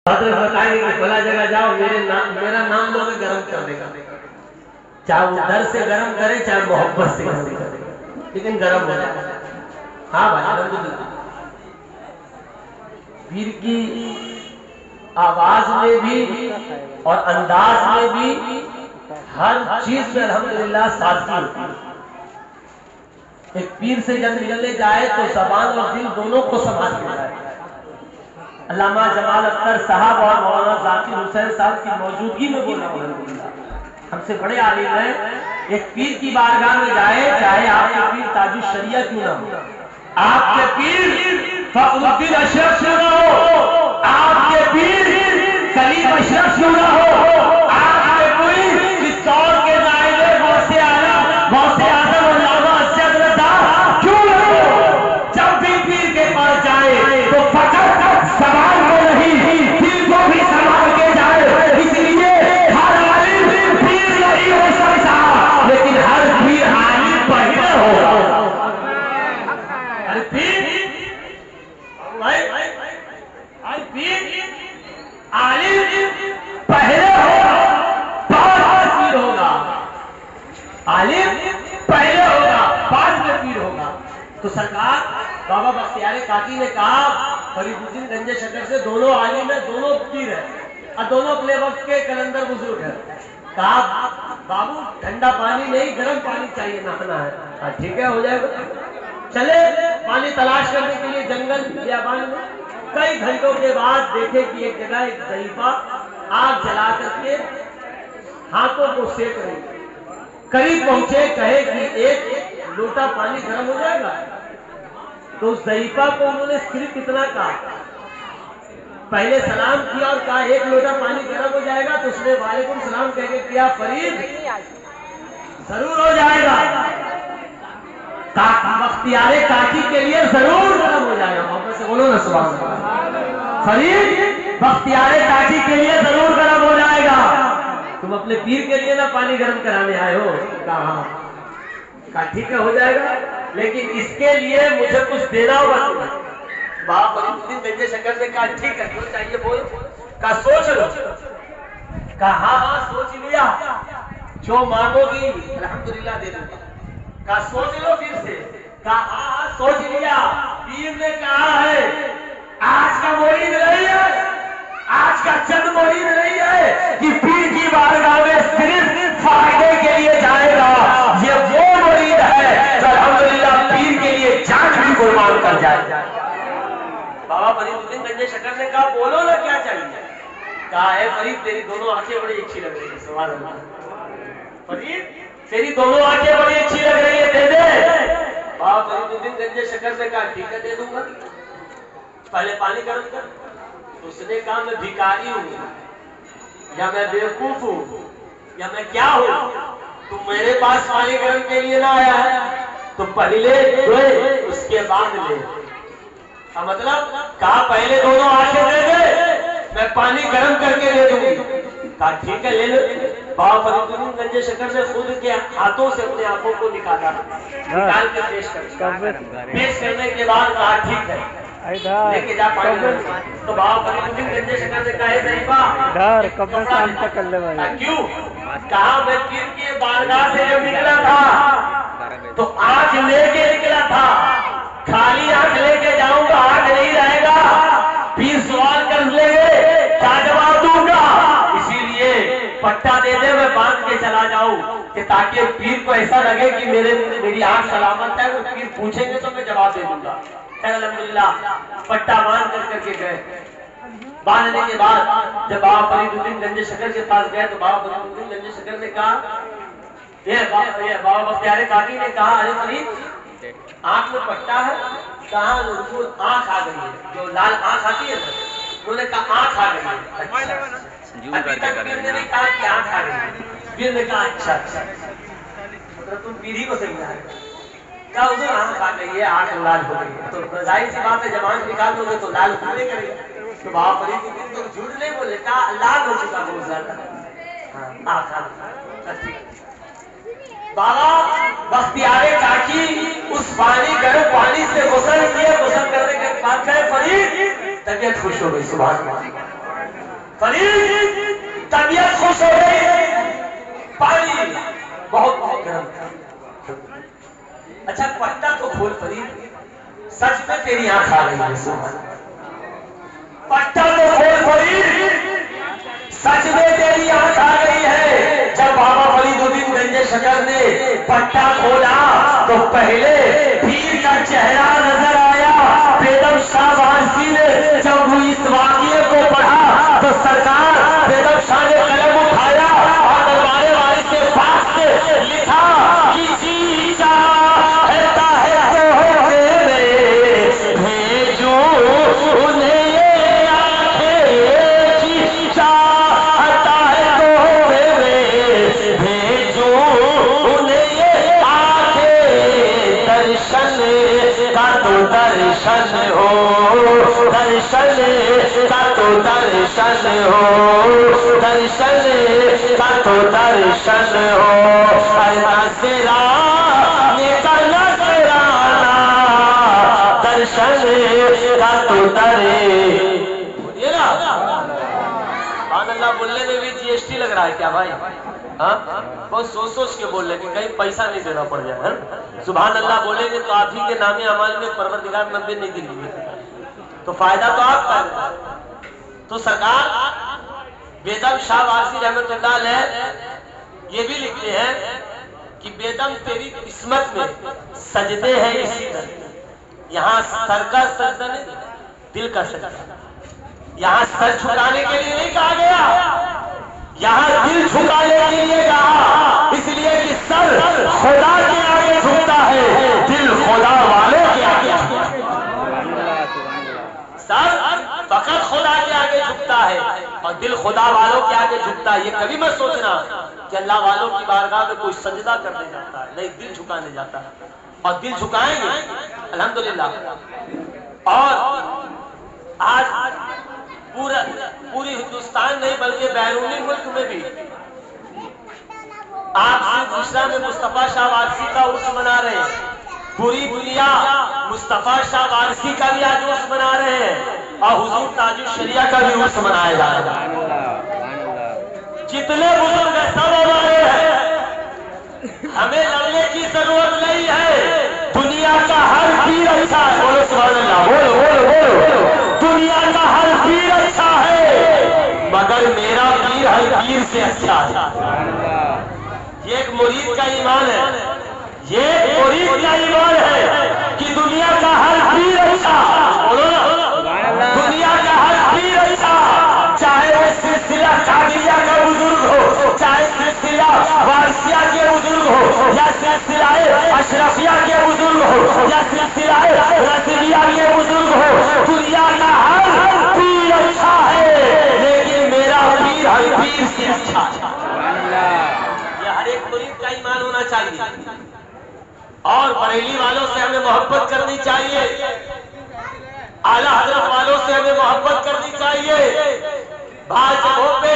حضرت بتائیں کہ بھلا جگہ جاؤ میرا نام لو گے گرم کر دے گا، چاہے وہ ڈر سے گرم کرے چاہے محبت سے گرم کرے لیکن گرم ہو جائے. ہاں بھائی الحمدللہ پیر کی آواز میں بھی اور انداز میں بھی ہر چیز میں الحمدللہ سادگی ہوتی ہے. ایک پیر سے جب نکلنے جائے تو زبان اور دل دونوں کو سنبھال کے جائے. علامہ جمال اختر صاحب اور مولانا ذاکر حسین صاحب کی موجودگی میں بولا الحمدللہ ہم سے بڑے عالم ہیں. ایک پیر کی بارگاہ میں جائے چاہے آپ کے پیر تاج الشریعہ کیوں نہ ہو، آپ کے پیر فخر الدین اشرف کیوں نہ ہو، آپ کے پیر کلیم اشرف کیوں نہ ہو، آپ کے پیر اس دور کے نائب غوث اعظم غوث اعظم علامہ اسد رضا کیوں نہ ہو، جب بھی پیر کے پاس جائے تو فقط سوال کو نہیں دل کو بھی سنبھال کے جائے. اس لیے ہر عالم پیر نہیں ہو سکتا لیکن ہر پیر عالم پہلے ہوگا. ہر پیر عالم پہلے ہوگا بعد میں پیر ہوگا، عالم پہلے ہوگا بعد میں پیر ہوگا. تو سرکار بابا بختیار کاکی نے کہا فرید الدین گنج شکر سے دونوں عالم ہیں دونوں پیر ہیں اور دونوں اپنے وقت کے کلندر بزرگ ہیں. کہا بابو ٹھنڈا پانی نہیں گرم پانی چاہیے نہانا ہے. ٹھیک ہے ہو جائے گا. چلے پانی تلاش کرنے کے لیے جنگل بیابان میں کئی گھنٹوں کے بعد دیکھے کہ ایک جگہ ایک ضعیفہ آگ جلا کر کے ہاتھوں کو سیک رہی. قریب پہنچے کہے کہ ایک لوٹا پانی گرم ہو جائے گا. تو اس ضعیفہ کو انہوں نے صرف اتنا کہا، پہلے سلام کیا اور کہا ایک لوٹا پانی گرم ہو جائے گا. تو اس نے وعلیکم السلام کہہ کے کیا فرید ضرور ہو جائے گا، بختیار کاکی کے لیے ضرور گرم ہو جائے گا. محبت سے بولو نا سبحان اللہ. فرید بختیار کاکی کے لیے ضرور گرم ہو جائے گا. تم اپنے پیر کے لیے نا پانی گرم کرانے آئے ہو؟ کہا ٹھیک ہے ہو جائے گا لیکن اس کے لیے مجھے کچھ دینا ہوگا. بابا فرید الدین گنج شکر نے کہا ٹھیک ہے جو چاہیے بول. کہا سوچ لو. کہا ہاں سوچ لیا جو مانگو گی الحمدللہ دے دوں گا. کہا سوچ لو پھر سے. کہا ہاں سوچ لیا. پیر نے کہا ہے آج کا مرید نہیں ہے، آج کا چند مرید نہیں ہے کہ پیر کی بارگاہ میں صرف فائدے کے لیے جائے گا. یہ وہ مرید ہے جو الحمدللہ پیر کے لیے جان بھی قربان کر جائے. بابا فرید الدین گنج شکر نے کہا بولو نا کیا چاہیے. کہا ہے فرید تیری دونوں آنکھیں بڑی اچھی لگ رہی ہے. سبحان اللہ. فرید تیری دونوں آنکھیں بڑی اچھی لگ رہی ہے دے دے. بابا فرید الدین گنج شکر نے کہا ٹھیک ہے دے دوں گا. پہلے پانی گرم کر. تو اس نے کہا میں بھکاری ہوں یا میں بیوقوف ہوں یا میں کیا ہوں تم میرے پاس پانی گرم کے لیے نہ آیا ہے. تو پہلے دوئے اس کے بعد لے. مطلب کہا پہلے دونوں آنکھیں دے دے میں پانی گرم کر کے دے دوں گی. کہا ٹھیک ہے لے لو. بابا فرید الدین گنج شکر نے خود کے ہاتھوں سے اپنے آنکھوں کو نکالا نکال کے پیش کرنے کے بعد کہا ٹھیک ہے لے کے جا پانی. تو بابا فرید الدین گنج شکر نے کہا ضعیفہ کیوں؟ کہا میں پیر کی بارگاہ سے جب نکلا تھا تو آنکھ لے کے نکلا تھا. خالی آنکھ لے کے جاؤں گا آنکھ نہیں رہے گا. پیر سوال کر لے گے کیا جواب دوں گا. اسی لیے پٹا دے دے میں باندھ کے چلا جاؤں کہ تاکہ پیر کو ایسا لگے کہ میری آنکھ سلامت ہے. وہ پیر پوچھیں گے تو میں جواب دے دوں گا. الحمدللہ پٹا باندھ کر کے گئے. باندھنے کے بعد جب بابا فرید الدین گنج شکر کے پاس گئے تو بابا فرید الدین گنج شکر نے کہا بابا بختیار کاکی نے کہا ارے فرید آنکھ میں پٹا ہے. کہاں آنکھ آ گئی ہے جو لال آنکھ آتی ہے. انہوں نے کہا آنکھ آ گئی ہے. ابھی تک پیر نے نہیں کہا کہ آنکھ آ گئی ہے. پیر نے کہا اچھا مطلب تم پیر ہی کو صحیح نہ ہے. کہا ادھر آنکھ آ گئی ہے آنکھ لال ہو گئی ہے. تو ظاہر سی بات ہے جب آنکھ نکال دو گے تو لال ہونے کرے گا. تو بابا فرید الدین تم جھوٹ نہیں بولے. کہا لال ہو چکا بہت زیادہ. بابا بختیار کاکی اس پانی گرم پانی سے غسل کیے. غسل کرنے کے بعد کہے فرید طبیعت خوش ہو گئی. سبحان اللہ. فرید طبیعت خوش ہو گئی، پانی بہت گرم تھا۔ اچھا پٹا تو کھول فرید، سچ میں تیری آنکھ آ گئی ہے، پٹا تو کھول فرید، سچ میں تیری آنکھ آ گئی ہے۔ جب بابا فرید الدین گنج شکر نے پٹا کھولا تو پہلے پیر کا چہرہ نظر آیا۔ بیدم شاہ وارسی نے جب وہ اس واقعے کو پڑھا تو سرکار بیدم شاہ نے قلم اٹھایا اور دربار وارث کے پاس سے لکھا کہ جی چاہتا ہے تو بھیجو انہیں یہ آنکھیں، جی چاہتا ہے تو بھیجو انہیں یہ آنکھیں، درشن کا تو درشن ہو، درشن کا تو درشن ہو، درشن کا تو درشن ہو، نذرانے کا نذرانہ، درشن کا تو سبحان اللہ بولنے میں بھی جی ایس ٹی لگ رہا ہے کیا بھائی؟ ہاں بہت سوچ کے بول رہے کہ کہیں پیسہ نہیں دینا پڑ جائے۔ سبحان اللہ بولیں گے تو آپ ہی کے نام اعمال میں پروردگار 90 نہیں گن گے تو فائدہ تو آپ کا ہے۔ تو سرکار بیدم شاہ وارسی رحمت اللہ علیہ یہ بھی لکھتے ہیں کہ بیدم تیری قسمت میں سجدے ہیں اسی طرح، یہاں سر کا سجدہ نہیں، دل کا سجدہ، یہاں سر جھکانے کے لیے نہیں کہا گیا، یہاں دل جھکانے کے لیے کہا، اس لیے کہ سر خدا کے آگے جھکتا ہے، دل خدا والے کے آگے جھکتا ہے۔ سر فقط خدا کے آگے جھکتا ہے اور دل خدا والوں کے آگے جھکتا ہے۔ یہ کبھی مت سوچنا کہ اللہ والوں کی بارگاہ میں کوئی سجدہ کرنے جاتا ہے، نہیں، دل جھکانے جاتا ہے اور دل جھکائیں گے الحمدللہ۔ اور آج پوری ہندوستان نہیں بلکہ بیرونی ملک میں بھی آپ صرف دوسرا میں مصطفیٰ شاہ وارسی کا عرس منا رہے ہیں، پوری دنیا مصطفیٰ شاہ وارسی کا بھی آج عرس منا رہے ہیں اور حضور تاج الشریعہ کا بھی عرس منایا جا رہا ہے۔ جتنے بزرگ ہیں سب ہمارے ہیں، ہمیں لڑنے کی ضرورت نہیں ہے، دنیا کا ہر پیر اچھا ہے، بولو سبحان اللہ، بولو بولو بولو، دنیا کا ہر پیر اچھا ہے مگر میرا پیر ہر پیر سے اچھا ہے۔ یہ ایک مرید کا ایمان ہے، یہ ایک مرید کا ایمان ہے کہ دنیا کا ہر پیر اچھا، بولو دنیا کا ہر پیر اچھا، چاہے وہ سلسلہ قادریہ کا بزرگ ہو، چاہے سلسلہ وارثیہ کے بزرگ ہو، یا سلسلہ اشرفیہ کے بزرگ ہو، یا سلسلہ رضویہ کے بزرگ ہو، دنیا کا ہر پیر اچھا ہے لیکن میرا پیر ہر پیر سے اچھا ہے۔ یہ ہر ایک مرید کا ایمان ہونا چاہیے اور بریلی والوں سے ہمیں محبت کرنی چاہیے، اعلیٰ حضرت والوں سے ہمیں محبت کرنی چاہیے۔ بعض جگہوں پہ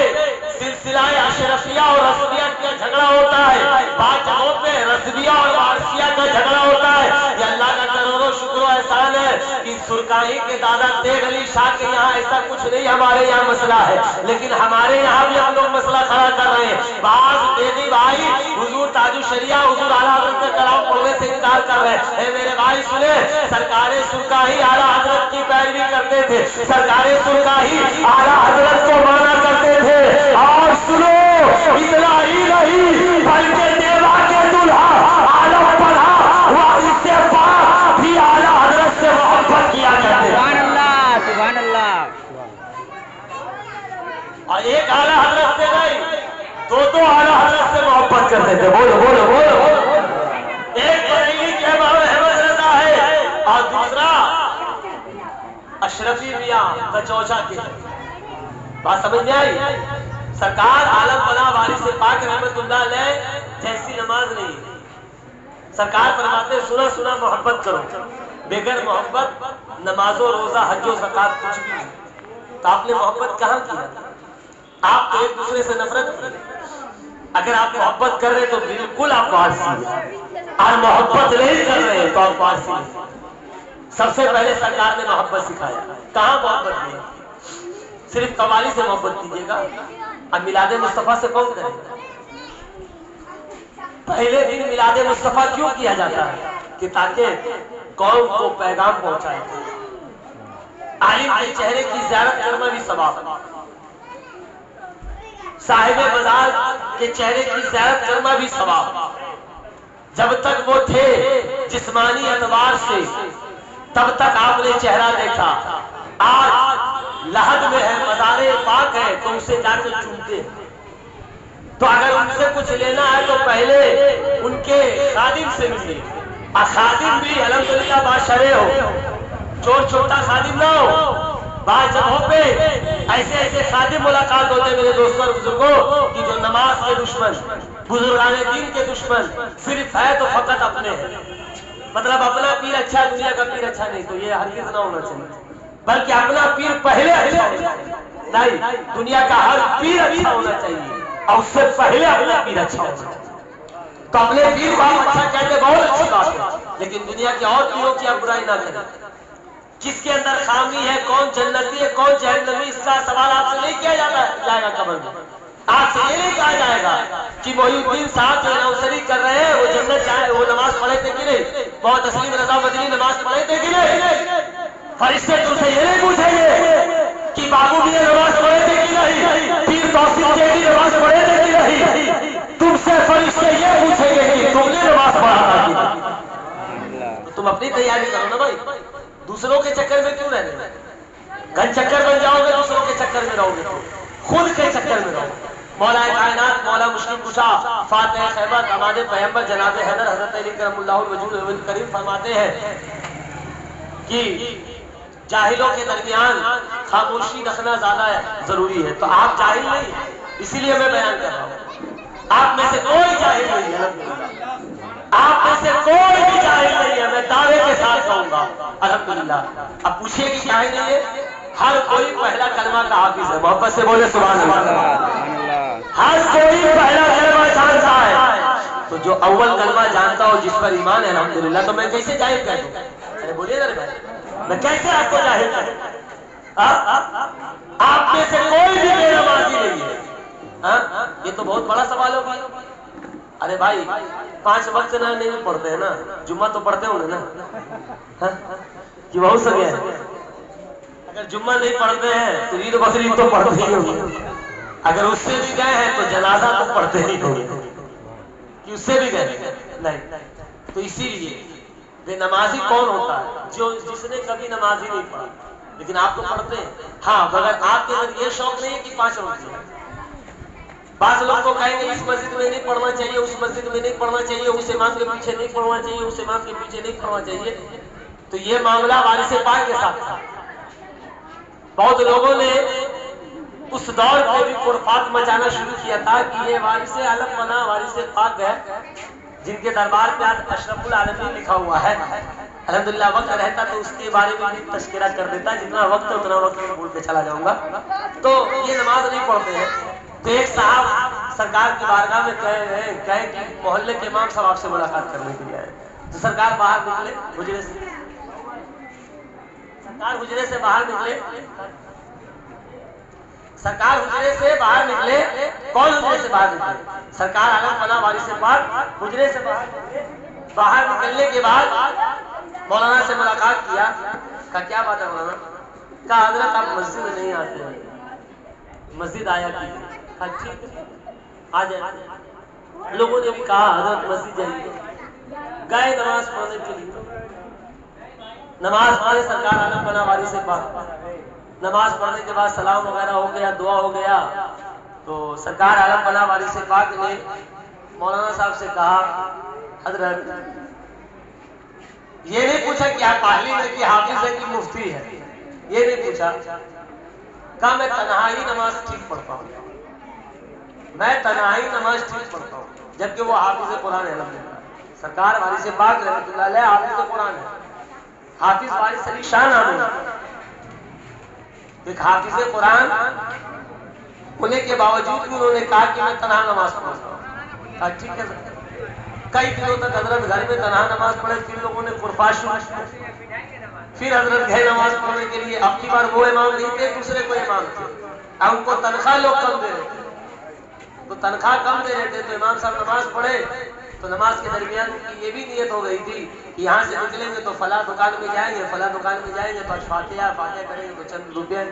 سلسلہ اشرفیہ اور رضویہ کا جھگڑا ہوتا ہے، بعض جگہوں پہ رضویہ اور وارثیہ کا جھگڑا ہوتا ہے۔ یہ اللہ کا کروڑوں شکر و احسان ہے کہ سرکاہی کے دادا تیغ علی شاہ کے یہاں ایسا کچھ نہیں، ہمارے یہاں مسئلہ ہے، لیکن ہمارے یہاں بھی ہم لوگ مسئلہ کھڑا کر رہے ہیں۔ بعض تیغی بھائی حضور تاج الشریعہ حضور اعلیٰ حضرت کا کلام پڑھنے سے انکار کر رہے ہیں۔ اے میرے بھائی سنیں، سرکار سرکاہی اعلیٰ حضرت کی پیروی کرتے تھے، سرکار سرکاہی اعلیٰ حضرت کو مانا کرتے تھے، اور سنو اتنا ہی نہیں بلکہ دیوا کے دلہا عالم پڑھا وارث پاک بھی اعلیٰ حضرت سے محبت کیا کرتے تھے۔ سبحان اللہ سبحان اللہ۔ اور ایک اعلیٰ حضرت سے نہیں، دو اعلیٰ حضرت سے محبت کرتے تھے، بولو بولو بولو۔ ایک بریلی کے امام احمد رضا ہے اور دوسرا اشرفی میاں کچوچا کے، بات سمجھ میں آئی؟ سرکار عالم بنا وارث پاک رحمت اللہ علیہ جیسی نماز نہیں ہے۔ سرکار فرماتے سنا سنا محبت کرو، بغیر محبت نماز و روزہ حج و زکات کچھ بھی نہیں۔ تو آپ نے محبت کہاں کیا؟ آپ تو ایک دوسرے سے نفرت کی۔ اگر آپ محبت کر رہے تو بالکل آپ وارثی ہیں، اور محبت نہیں کر رہے تو آپ وارثی ہیں۔ سب سے پہلے سرکار نے محبت سکھایا، کہاں محبت دی؟ صرف قوالی سے محبت کیجیے گا. اب میلاد مصطفیٰ سے کون کرے گا؟ پہلے دن میلاد مصطفیٰ کیوں کیا جاتا ہے؟ کہ تاکہ قوم کو پیغام پہنچائے. عالم کے چہرے کی زیارت کرنا بھی ثواب، صاحب مزار کے چہرے کی زیارت کرنا بھی ثواب. جب تک وہ تھے جسمانی اعتبار سے تب تک آپ نے چہرہ دیکھا. آج لحد میں ہے، مزار پاک ہے، تو اسے جا کے چومتے ہیں. تو اگر ان سے کچھ لینا ہے تو پہلے ان کے خادم سے ملیے. اور خادم بھی الحمدللہ باشرے ہو، چور چھوٹا خادم نہ ہو. بعض جگہوں پہ ایسے ایسے خادم ملاقات ہوتے میرے دوستوں اور بزرگوں کی جو نماز کے دشمن، بزرگان دین کے دشمن صرف ہے تو فقط اپنے ہیں. مطلب اپنا پیر اچھا، دنیا کا پیر اچھا نہیں. تو یہ ہرگز نہ ہونا چاہیے، بلکہ اپنا پیر پہلے اچھا ہونا چاہیے. نہیں، دنیا کا ہر پیر اچھا ہونا چاہیے اور اس سے پہلے اپنا پیر اچھا ہونا چاہیے. تو اپنے پیر کو آپ اچھا کہتے بہت اچھی بات ہے، لیکن دنیا کے اور پیروں کی آپ برائی نہ کریں. کس کے اندر خامی ہے، کون جنتی ہے، کون جہنمی، اس کا سوال آپ سے نہیں کیا جائے گا قبر میں. آپ سے یہ نہیں کہا جائے گا کہ محی الدین صاحب جو نوسری کر رہے ہیں وہ جنت چاہے، وہ نماز پڑھے تھے کہ نہیں، بہت تسلیم رضا مدنی نماز پڑھے تھے کہ نہیں. فرشتے تم سے یہ نہیں پوچھیں گے کہ بابو بھی نماز پڑھے تھے کہ نہیں، پیر توصیف کے بھی نماز پڑھے تھے کہ نہیں. تم سے فرشتے یہ پوچھیں گے کہ تم نے نماز پڑھا تھا کہ نہیں. تو تم اپنی تیاری کرو نا بھائی، دوسروں کے چکر میں کیوں رہنے میں؟ گن چکر بن جاؤ گے، دوسروں کے چکر میں رہو گے، خود کے چکر میں رہو. مولا کائنات، مولا مشکل کشا، فاتح خیبر، ہمارے پیغمبر جناب حیدر حضرت علی کرم اللہ الوجود کریم فرماتے ہیں کہ جاہلوں کے درمیان خاموشی رکھنا زیادہ ضروری ہے. تو آپ جاہل نہیں، اسی لیے میں بیان کر رہا ہوں. آپ میں سے کوئی جاہل نہیں ہے، آپ میں سے کوئی بھی جاہل نہیں ہے، میں دعوے کے ساتھ کہوں گا الحمدللہ. اب پوچھئے کہ کیا نہیں ہے؟ ہر کوئی پہلا کلمہ کا حافظ ہے. محبت سے بولے سبحان اللہ. ہر کوئی پہلا کلمہ جانتا ہے. تو جو اول کلمہ جانتا ہو، جس پر ایمان ہے الحمدللہ، تو میں کیسے جاہل کہہ دوں؟ ارے بولیے نا بھائی، میں کیسے آپ کو جاہل کہہ دوں؟ آپ میں سے کوئی بھی بے نمازی نہیں ہے. یہ تو بہت بڑا سوال ہو گیا. ارے بھائی 5 وقت نہ نہیں پڑھتے ہیں نا، جمعہ تو پڑھتے ہوں گے نا، کہ بہت سگے ہیں. اگر جمعہ نہیں پڑھتے ہیں تو عید بقرعید تو پڑھتے ہی ہوں گے. اگر اس سے بھی گئے ہیں تو جنازہ تو پڑھتے ہی ہوں گے، کہ اس سے بھی گئے نہیں. تو اسی لیے بے نمازی کون ہوتا ہے؟ جس نے کبھی نمازی نہیں پڑھا. لیکن آپ تو پڑھتے ہیں. ہاں، مگر آپ کے اندر یہ شوق نہیں ہے کہ 5 وقت ہے. بعض لوگ کو کہیں گے اس مسجد میں نہیں پڑھنا چاہیے، اس مسجد میں نہیں پڑھنا چاہیے، اس امام کے پیچھے نہیں پڑھنا چاہیے، اس امام کے پیچھے نہیں پڑھنا چاہیے. تو یہ معاملہ وارث پاک کے ساتھ تھا. بہت لوگوں نے اس دور میں بھی خرافات مچانا شروع کیا تھا کہ یہ وارث عالم بنا، وارث پاک ہے، جن کے دربار پہ آج اشرف العالمین لکھا ہوا ہے. الحمدللہ وقت رہتا تو اس کے بارے میں بھی تذکرہ کر دیتا. جتنا وقت ہے اتنا وقت میں بول کے چلا جاؤں گا. تو یہ نماز نہیں پڑھتے ہیں. تو ایک صاحب سرکار کی بارگاہ میں کہے کہ محلے کے امام صاحب آپ سے ملاقات کرنے کے لیے آئے. تو سرکار باہر نکلے حجرے سے، سرکار حجرے سے باہر نکلے، سرکار حجرے سے باہر نکلے. کون حجرے سے باہر نکلے؟ سرکار عالم فنا وارث پاک حجرے سے باہر نکلے. باہر نکلنے کے بعد مولانا سے ملاقات کیا. کہا کیا بات ہے مولانا؟ کہا حضرت آپ مسجد نہیں آتے ہیں، مسجد آیا کیجیے. ٹھیک ہے آ جائیں. لوگوں نے بھی کہا حضرت مسجد جائیے. گئے نماز پڑھنے کے لیے. نماز پڑھے سرکار عالم فنا وارث پاک. نماز پڑھنے کے بعد سلام وغیرہ ہو گیا، دعا ہو گیا. تو سرکار عالم فنا وارث پاک نے مولانا صاحب سے کہا حضرت یہ نہیں پوچھا کہ آپ عالم ہے کہ حافظ ہے کہ مفتی ہے، یہ نہیں پوچھا. کہا میں تنہائی نماز ٹھیک پڑھتا ہوں، میں تنہائی نماز ٹھیک پڑھتا ہوں. جبکہ وہ حافظ قرآن ہے الحمدللہ. سرکار وارث پاک رحمۃ اللہ علیہ حافظ قرآن ہے. حافظ وارث علی شاہ نام ہے. ایک حافظ قرآن ہونے کے باوجود بھی انہوں نے کہا کہ میں تنہا نماز پڑھتا ہوں. کہا ٹھیک ہے. کئی دنوں تک حضرت گھر میں تنہا نماز پڑھے. پھر لوگوں نے خرافات شروع کی. پھر حضرت گئے نماز پڑھنے کے لیے. اب کی بار وہ امام نہیں تھے, دوسرے کوئی امام تھے. اب ان کو تنخواہ لوگ کم دے رہے تھے, تو تنخواہ کم دے رہے تھے, تو امام صاحب نماز پڑھے. تو نماز کے درمیان یہ بھی نیت ہو گئی تھی کہ یہاں سے نکلیں گے تو فلاں دکان میں جائیں گے, فلاں دکان میں جائیں گے, بس فاتحہ کریں گے تو چند روپے,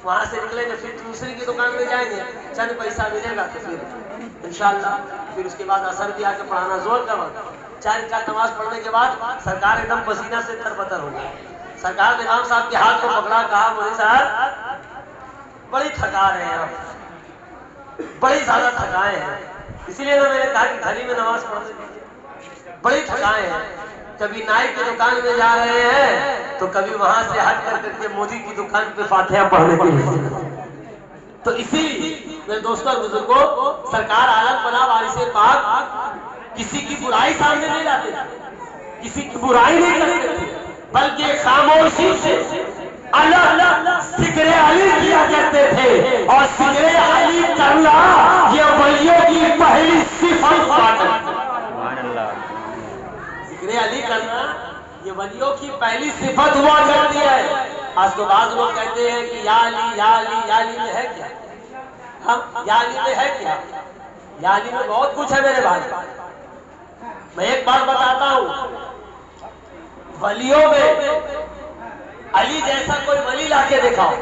وہاں سے نکلیں گے پھر دوسری کی دکان میں جائیں گے, چند پیسہ ملے گا, تو پھر انشاءاللہ پھر اس کے بعد اثر بھی آ کے پڑھانا زور کا وقت. 4 رکعت نماز پڑھنے کے بعد سرکار ایک دم پسینہ سے تربتر ہو گئے. سرکار نے امام صاحب کے ہاتھ کو پکڑا, کہا مولوی صاحب بڑی تھکا رہے ہیں آپ, بڑی زیادہ تھکائے ہیں, اسی لیے میں نے کہا کہ گھر ہی میں نماز پڑھنے دیجیے, بڑی تھکائے ہیں. کبھی نائی کی دکان میں جا رہے ہیں تو کبھی وہاں سے ہٹ کر کے مودی کی دکان پہ فاتحہ پڑھنے کے لیے. تو اسی میرے دوستوں اور بزرگوں, سرکار عالم فلاح وارث پاک کسی کی برائی سامنے نہیں لاتے تھے, کسی کی برائی نہیں کرتے تھے, بلکہ خاموشی سے اللہ ذکر علی کیا کرتے تھے. اور ذکر علی کرنا یہ ولیوں کی پہلی صفت ہوا کرتی ہے. ذکر علی کرنا یہ ولیوں کی پہلی صفت ہوا کرتی ہے. آج تو بعض لوگ کہتے ہیں کہ یا علی یا علی یا علی میں ہے کیا, ہم یا علی میں ہے کیا, یا علی میں بہت کچھ ہے میرے بھائی. میں ایک بات بتاتا ہوں, ولیوں میں علی جیسا کوئی ولی لا کے دکھاؤ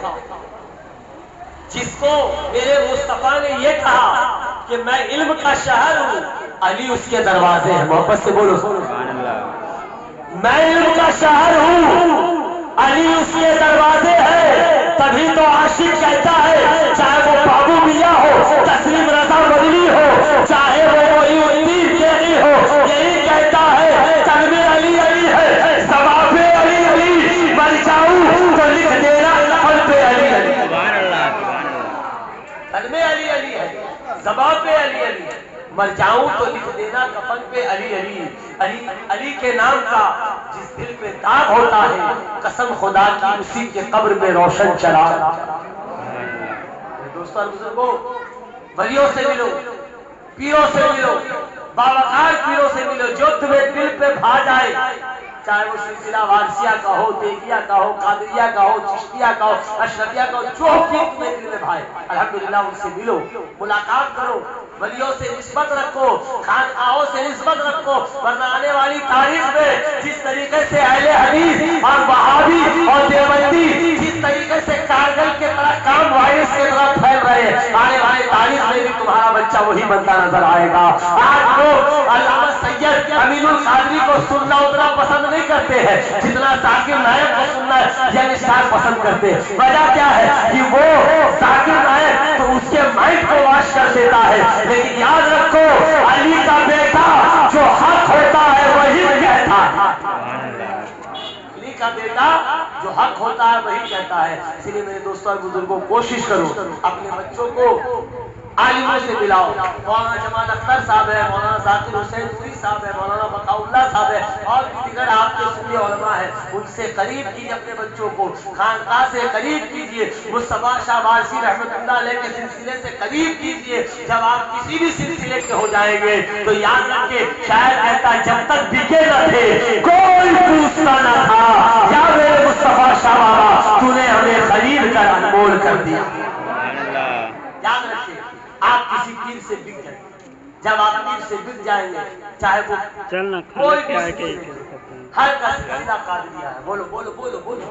جس کو میرے مصطفیٰ نے یہ کہا کہ میں علم کا شہر ہوں, علی اس کے دروازے ہیں. محبت سے بولو سبحان اللہ. میں علم کا شہر ہوں, علی اس کے دروازے ہیں. تبھی تو عاشق کہتا ہے, چاہے وہ بابو میاں ہو, تسلیم رضا مدنی ہو, چاہے وہ ولی الدین دیگی ہو, یہی کہتا ہے قلب علی علی ہے, زبان پہ علی علی, مر جاؤں تو لکھ دینا قلب علی علی. قلب علی علی ہے, زبان پہ علی علی, مر جاؤں تو لکھ دینا کفن پہ علی علی. علی علی کے نام کا جس دل پہ داغ ہوتا ہے, قسم خدا کی اسی کے قبر میں روشن چلا. دوستو اور بزرگوں, ولیوں سے ملو, پیروں سے ملو, باوقار پیروں سے ملو, جو تمہیں دل پہ بھا جائے, چاہے وہ سلسلہ وارثیہ کا ہو, دیگیہ کا ہو, قادریہ کا ہو, چشتیہ کا ہو, اشرفیہ کا ہو, جو بھی تمہیں دل میں بھائے, الحمدللہ ان سے ملو, ملاقات کرو, ولیوں سے نسبت رکھو, خانقاہوں سے نسبت رکھو. ورنہ آنے والی تاریخ میں جس طریقے سے اہل حدیث اور وہابی اور دیوبندی جس طریقے سے کارگل کے طرح کام وائرس کے طرح پھیل رہے ہیں, آنے والی تاریخ میں بھی تمہارا بچہ وہی بنتا نظر آئے گا. آج لوگ علامہ سید امین القادری کو سننا اتنا پسند نہیں کرتے ہیں جتنا ذاکر نائک کو سننا یا نثار پسند کرتے ہیں. وجہ کیا ہے کہ وہ ذاکر نائک تو اس کے مائنڈ کو واش کر دیتا ہے, لیکن یاد رکھو علی کا بیٹا جو حق ہوتا ہے وہی کہتا ہے. علی کا بیٹا جو حق ہوتا ہے وہی کہتا ہے. اس لیے میرے دوستوں اور بزرگوں, کوشش کرو اپنے بچوں کو عالموں سے ملاؤ. مولانا جمال اختر صاحب ہے, مولانا ذاکر حسین نوری صاحب ہے, مولانا بقاء اللہ صاحب ہے, اور بھی دیگر آپ کے سنی علماء ہیں, ان سے قریب کیجیے اپنے بچوں کو, خانقاہ سے قریب کیجیے, مصطفیٰ شاہ وارثی رحمۃ اللہ علیہ کے سلسلے سے قریب کیجیے. جب آپ کسی بھی سلسلے کے ہو جائیں گے تو یاد رکھیں, شاید کہتا جب تک بکے نہ تھے کوئی پوچھتا نہ تھا, یا میرے مصطفیٰ شاہ بابا تو نے ہمیں خرید کر انمول کر دیا. یاد رکھیں, آپ کسی پیر سے بک جائیں, جب آپ پیر سے بک جائیں گے, چاہے وہ کوئی بھی ہر کا سلسلہ قادریہ ہے, بولو بولو بولو بولو.